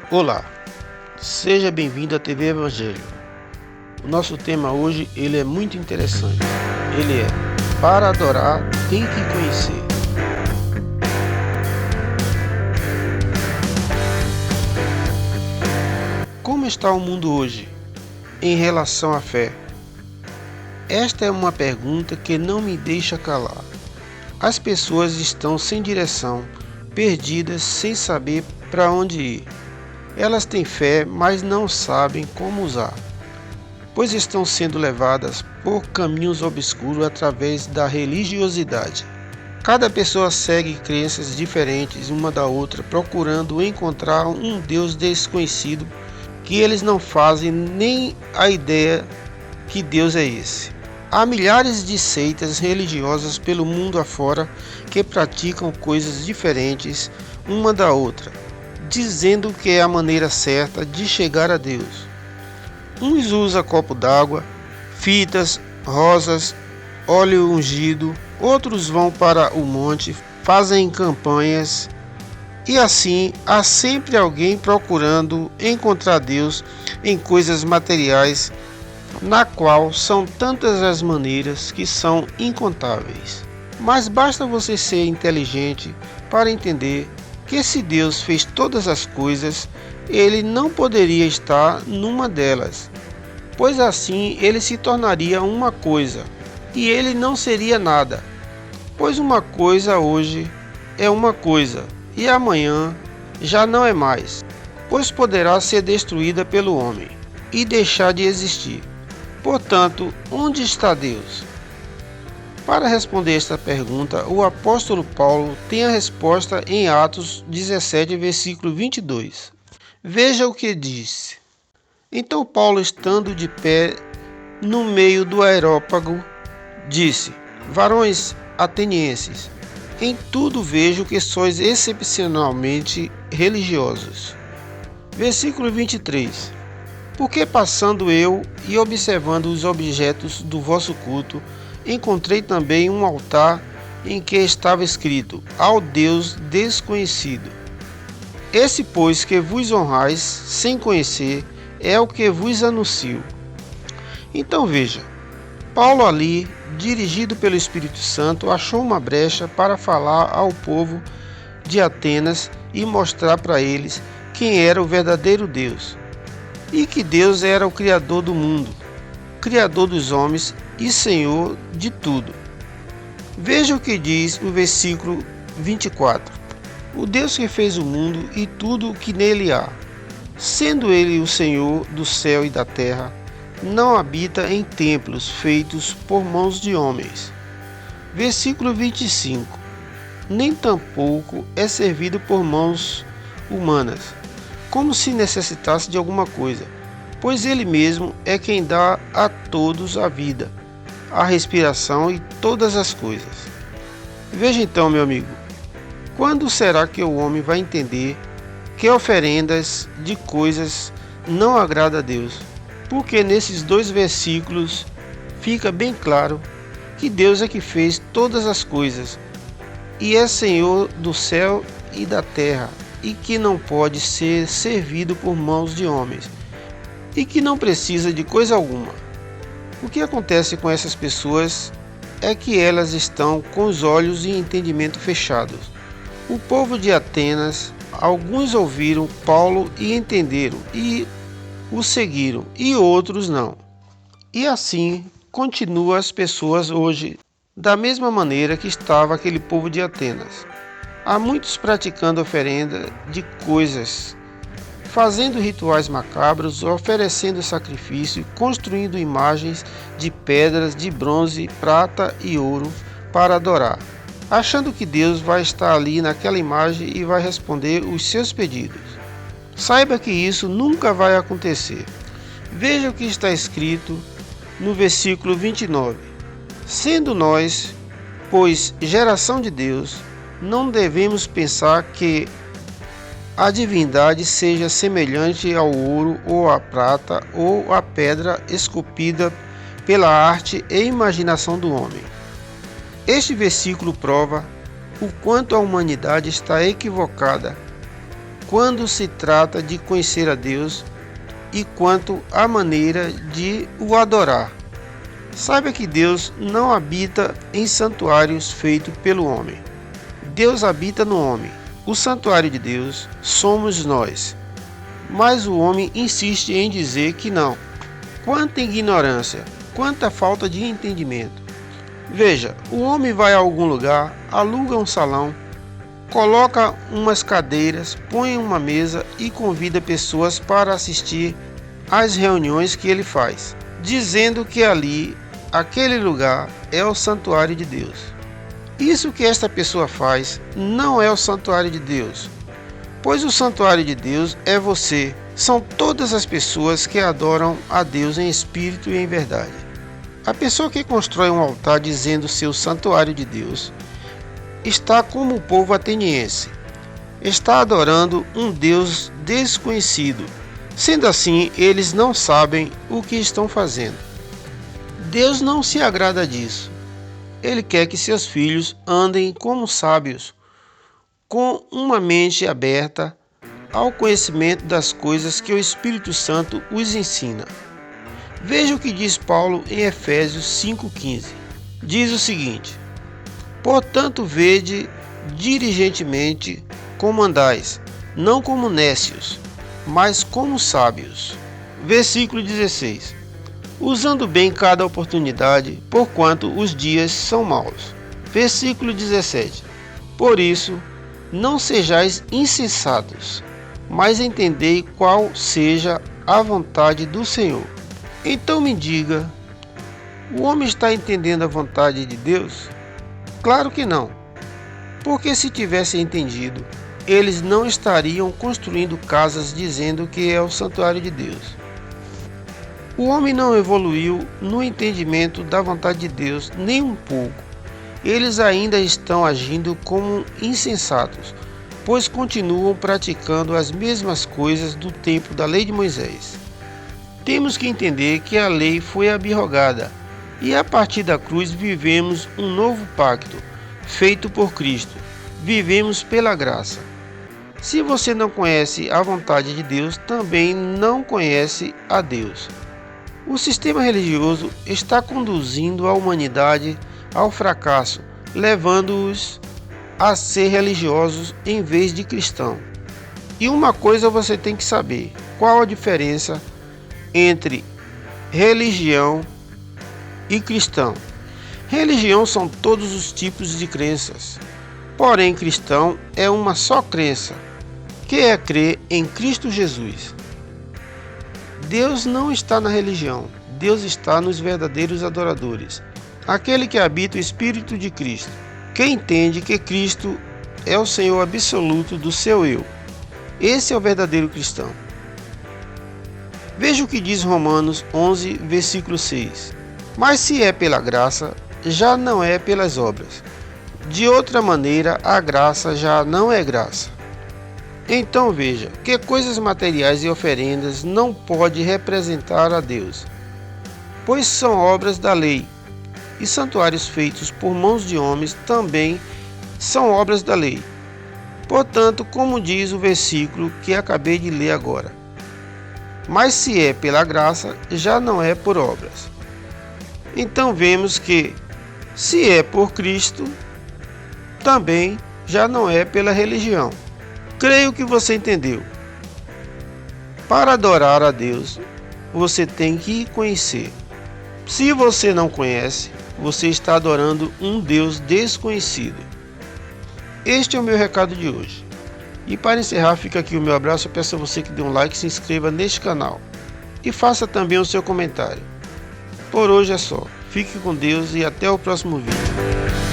Olá, seja bem-vindo à TV Evangelho. O nosso tema hoje é muito interessante. Ele é: para adorar tem que conhecer. Como está o mundo hoje em relação à fé? Esta é uma pergunta que não me deixa calar. As pessoas estão sem direção, perdidas, sem saber para onde ir. Elas têm fé, mas não sabem como usar, pois estão sendo levadas por caminhos obscuros através da religiosidade. Cada pessoa segue crenças diferentes uma da outra, procurando encontrar um Deus desconhecido que eles não fazem nem a ideia que Deus é esse. Há milhares de seitas religiosas pelo mundo afora que praticam coisas diferentes uma da outra, dizendo que é a maneira certa de chegar a Deus. Uns usam copo d'água, fitas, rosas, óleo ungido, outros vão para o monte, fazem campanhas, e assim há sempre alguém procurando encontrar Deus em coisas materiais, na qual são tantas as maneiras que são incontáveis. Mas basta você ser inteligente para entender que se Deus fez todas as coisas, ele não poderia estar numa delas, pois assim ele se tornaria uma coisa, e ele não seria nada, pois uma coisa hoje é uma coisa, e amanhã já não é mais, pois poderá ser destruída pelo homem e deixar de existir. Portanto, onde está Deus? Para responder esta pergunta, o apóstolo Paulo tem a resposta em Atos 17, versículo 22. Veja o que diz. Então Paulo, estando de pé no meio do aerópago, disse: Varões atenienses, em tudo vejo que sois excepcionalmente religiosos. Versículo 23. Porque passando eu e observando os objetos do vosso culto, encontrei também um altar em que estava escrito: ao Deus desconhecido. Esse, pois, que vos honrais sem conhecer, é o que vos anuncio. Então veja, Paulo ali, dirigido pelo Espírito Santo, achou uma brecha para falar ao povo de Atenas e mostrar para eles quem era o verdadeiro Deus, e que Deus era o Criador do mundo, Criador dos homens e Senhor de tudo. Veja o que diz o versículo 24. O Deus que fez o mundo e tudo o que nele há, sendo ele o Senhor do céu e da terra, não habita em templos feitos por mãos de homens. Versículo 25. Nem tampouco é servido por mãos humanas, como se necessitasse de alguma coisa, pois ele mesmo é quem dá a todos a vida, a respiração e todas as coisas. Veja então, meu amigo, quando será que o homem vai entender que oferendas de coisas não agrada a Deus? Porque nesses dois versículos fica bem claro que Deus é que fez todas as coisas e é Senhor do céu e da terra, e que não pode ser servido por mãos de homens, e que não precisa de coisa alguma. O que acontece com essas pessoas é que elas estão com os olhos e entendimento fechados. O povo de Atenas, alguns ouviram Paulo e entenderam, e o seguiram, e outros não. E assim continuam as pessoas hoje, da mesma maneira que estava aquele povo de Atenas. Há muitos praticando oferenda de coisas, fazendo rituais macabros, oferecendo sacrifício, construindo imagens de pedras, de bronze, prata e ouro para adorar, achando que Deus vai estar ali naquela imagem e vai responder os seus pedidos. Saiba que isso nunca vai acontecer. Veja o que está escrito no versículo 29. Sendo nós, pois, geração de Deus, não devemos pensar que a divindade seja semelhante ao ouro ou à prata ou à pedra esculpida pela arte e imaginação do homem. Este versículo prova o quanto a humanidade está equivocada quando se trata de conhecer a Deus e quanto à maneira de o adorar. Saiba que Deus não habita em santuários feitos pelo homem. Deus habita no homem. O santuário de Deus somos nós. Mas o homem insiste em dizer que não. Quanta ignorância, quanta falta de entendimento. Veja, o homem vai a algum lugar, aluga um salão, coloca umas cadeiras, põe uma mesa e convida pessoas para assistir às reuniões que ele faz, dizendo que ali, aquele lugar, é o santuário de Deus. Isso que esta pessoa faz não é o santuário de Deus, pois o santuário de Deus é você. São todas as pessoas que adoram a Deus em espírito e em verdade. A pessoa que constrói um altar dizendo ser o santuário de Deus está como o povo ateniense. Está adorando um Deus desconhecido. Sendo assim, eles não sabem o que estão fazendo. Deus não se agrada disso. Ele quer que seus filhos andem como sábios, com uma mente aberta ao conhecimento das coisas que o Espírito Santo os ensina. Veja o que diz Paulo em Efésios 5,15. Diz o seguinte: portanto, vede diligentemente como andais, não como nécios, mas como sábios. Versículo 16. Usando bem cada oportunidade, porquanto os dias são maus. Versículo 17. Por isso, não sejais insensatos, mas entendei qual seja a vontade do Senhor. Então me diga, o homem está entendendo a vontade de Deus? Claro que não, porque se tivessem entendido, eles não estariam construindo casas dizendo que é o santuário de Deus. O homem não evoluiu no entendimento da vontade de Deus nem um pouco. Eles ainda estão agindo como insensatos, pois continuam praticando as mesmas coisas do tempo da lei de Moisés. Temos que entender que a lei foi abrogada e a partir da cruz vivemos um novo pacto, feito por Cristo. Vivemos pela graça. Se você não conhece a vontade de Deus, também não conhece a Deus. O sistema religioso está conduzindo a humanidade ao fracasso, levando-os a ser religiosos em vez de cristãos. E uma coisa você tem que saber: qual a diferença entre religião e cristão? Religião são todos os tipos de crenças, porém cristão é uma só crença, que é crer em Cristo Jesus. Deus não está na religião, Deus está nos verdadeiros adoradores, aquele que habita o Espírito de Cristo, que entende que Cristo é o Senhor absoluto do seu eu. Esse é o verdadeiro cristão. Veja o que diz Romanos 11, versículo 6. Mas se é pela graça, já não é pelas obras. De outra maneira, a graça já não é graça. Então veja que coisas materiais e oferendas não pode representar a Deus, pois são obras da lei, e santuários feitos por mãos de homens também são obras da lei. Portanto, como diz o versículo que acabei de ler agora, mas se é pela graça, já não é por obras. Então vemos que, se é por Cristo, também já não é pela religião. Creio que você entendeu. Para adorar a Deus, você tem que conhecer. Se você não conhece, você está adorando um Deus desconhecido. Este é o meu recado de hoje. E para encerrar, fica aqui o meu abraço. Eu peço a você que dê um like, se inscreva neste canal e faça também o seu comentário. Por hoje é só. Fique com Deus e até o próximo vídeo.